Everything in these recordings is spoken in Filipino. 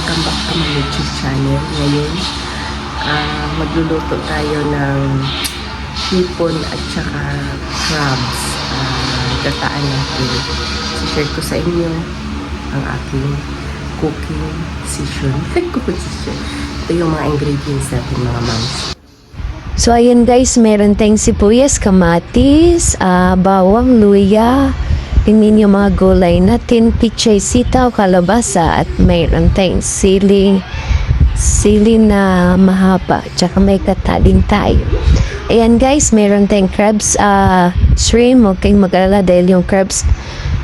Welcome back to my YouTube channel. Ngayon, magluluto tayo ng hipon at saka crabs. Gataan natin. Share ko sa inyo ang aking cooking session. Ito yung mga ingredients natin, mga moms. So ayan guys, meron tayong sibuyas, kamatis, bawang, luya, tingnan yung mga gulay natin, pichay, sitaw, kalabasa, at mayroon tayong sili na mahaba, tsaka may kataling tayo. Ayan guys, meron tayong crabs, shrimp, huwag kayong mag-alala dahil yung crabs,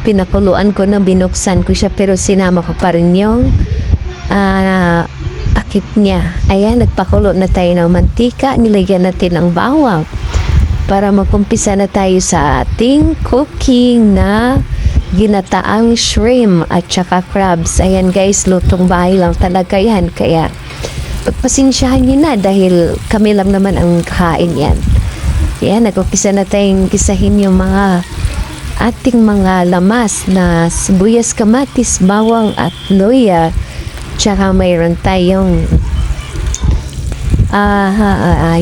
pinakuluan ko na, binuksan ko siya, pero sinama ko pa rin yung akit niya. Ayan, nagpakulo na tayo ng mantika, nilagyan natin ng bawang para magkumpisa na tayo sa ating cooking na ginataang shrimp at saka crabs. Ayan guys, lutong bahay lang talaga yan, kaya pagpasensyahan nyo na dahil kami lang naman ang kain yan. Ayan, nagkumpisa na tayong gisahin yung mga ating mga lamas na sibuyas, kamatis, bawang at luya. Tsaka mayroon tayong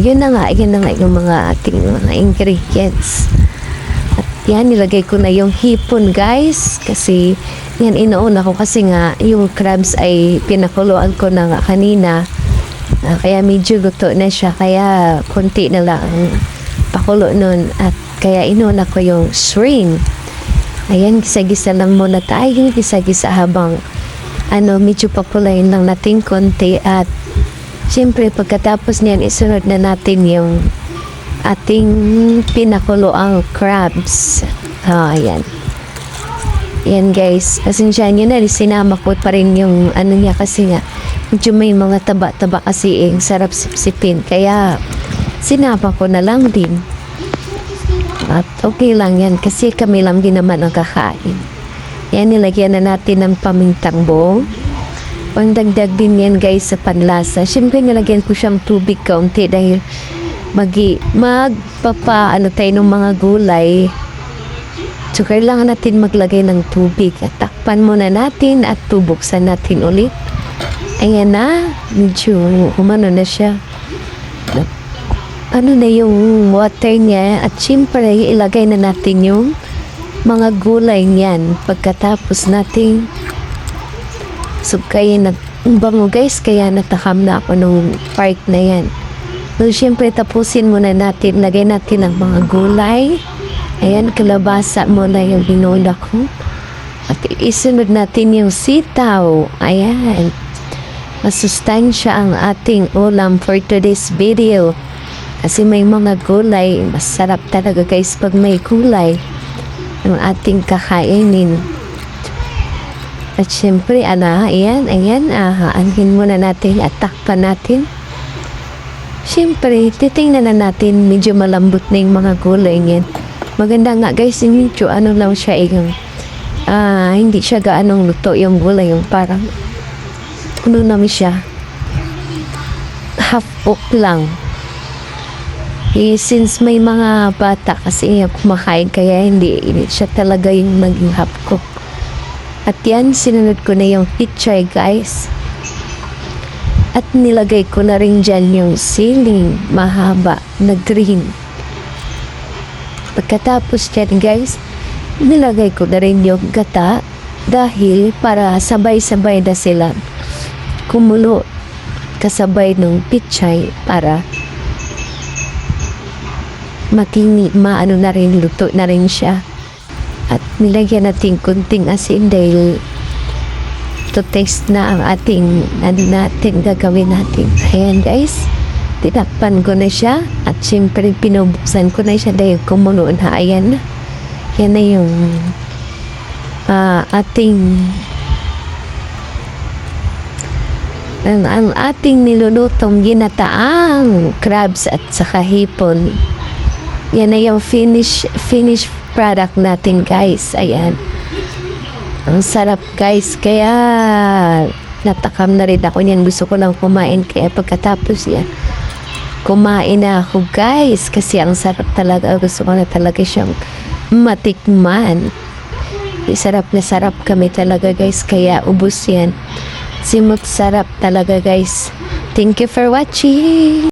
yun na nga yung mga ating mga ingredients. At yan, nilagay ko na yung hipon guys, kasi yan inuuna ko kasi nga yung crabs ay pinakuluan ko na nga kanina, kaya medyo luto na siya, kaya konti na lang pakulo nun, at kaya inuuna ko yung shrimp. Ayan, gisa-gisa lang muna tayo, gisa-gisa habang medyo papulayin lang natin konti, at siyempre pagkatapos niyan isunod na natin yung ating pinakuloang crabs. Ayan. Ayan guys, pasensyahan nyo na, sinama ko pa rin yung niya kasi nga medyo may mga taba-taba kasi sarap sipsipin, kaya sinama ko na lang din. At okay lang yan kasi kami lang din naman ang kakain. Yan, nilagyan na natin ng pamintang buo. Pangdagdag din yan guys sa panlasa. Siyempre nilagyan ko siyang tubig kaunti dahil tayo ng mga gulay. So kailangan natin maglagay ng tubig. At takpan muna natin at bubuksan natin ulit. Ayan na, medyo umano na siya. Ano na yung water niya, at siyempre ilagay na natin yung mga gulay niyan pagkatapos nating kaya bango guys, kaya natakam na ako nung part na yan. So syempre tapusin muna natin, lagay natin ang mga gulay. Ayan, kalabasa muna yung binula ko, at isunod natin yung sitaw. Ayan, masustansya ang ating ulam for today's video kasi may mga gulay. Masarap talaga guys pag may gulay ang ating kakainin. At syempre, ayan, aanhin muna natin at takpan natin. Syempre, titingnan na natin, medyo malambot na yung mga gulay niyan. Maganda nga guys, yung medyo lang siya, hindi siya gaanong luto yung gulay, yung parang namin siya, half cook lang. Since may mga bata kasi kumakain, kaya hindi siya talaga yung maging half cook. At yan, sinunod ko na yung pichay guys, at nilagay ko na rin dyan yung siling mahaba na green. Pagkatapos dyan guys, nilagay ko na rin yung gata dahil para sabay-sabay na sila kumulo kasabay ng pichay para maano na rin, luto na rin siya. At nilagyan natin kunting asin dahil to taste na ang ating natin gagawin natin. Ayan guys, tinakpan ko na siya, at siyempre pinubuksan ko na siya dahil kumulo na. Ayan na, yan na yung ang ating nilulutong ginataang crabs at saka hipon. Yan na yung finish product natin guys. Ayan, ang sarap guys, kaya natakam na rin ako niyan. Gusto ko lang kumain, kaya pagkatapos yan kumain na ako guys, kasi ang sarap talaga. Gusto ko na talaga siyang matikman. Sarap na sarap kami talaga guys, kaya ubos yan. Simot sarap talaga guys. Thank you for watching.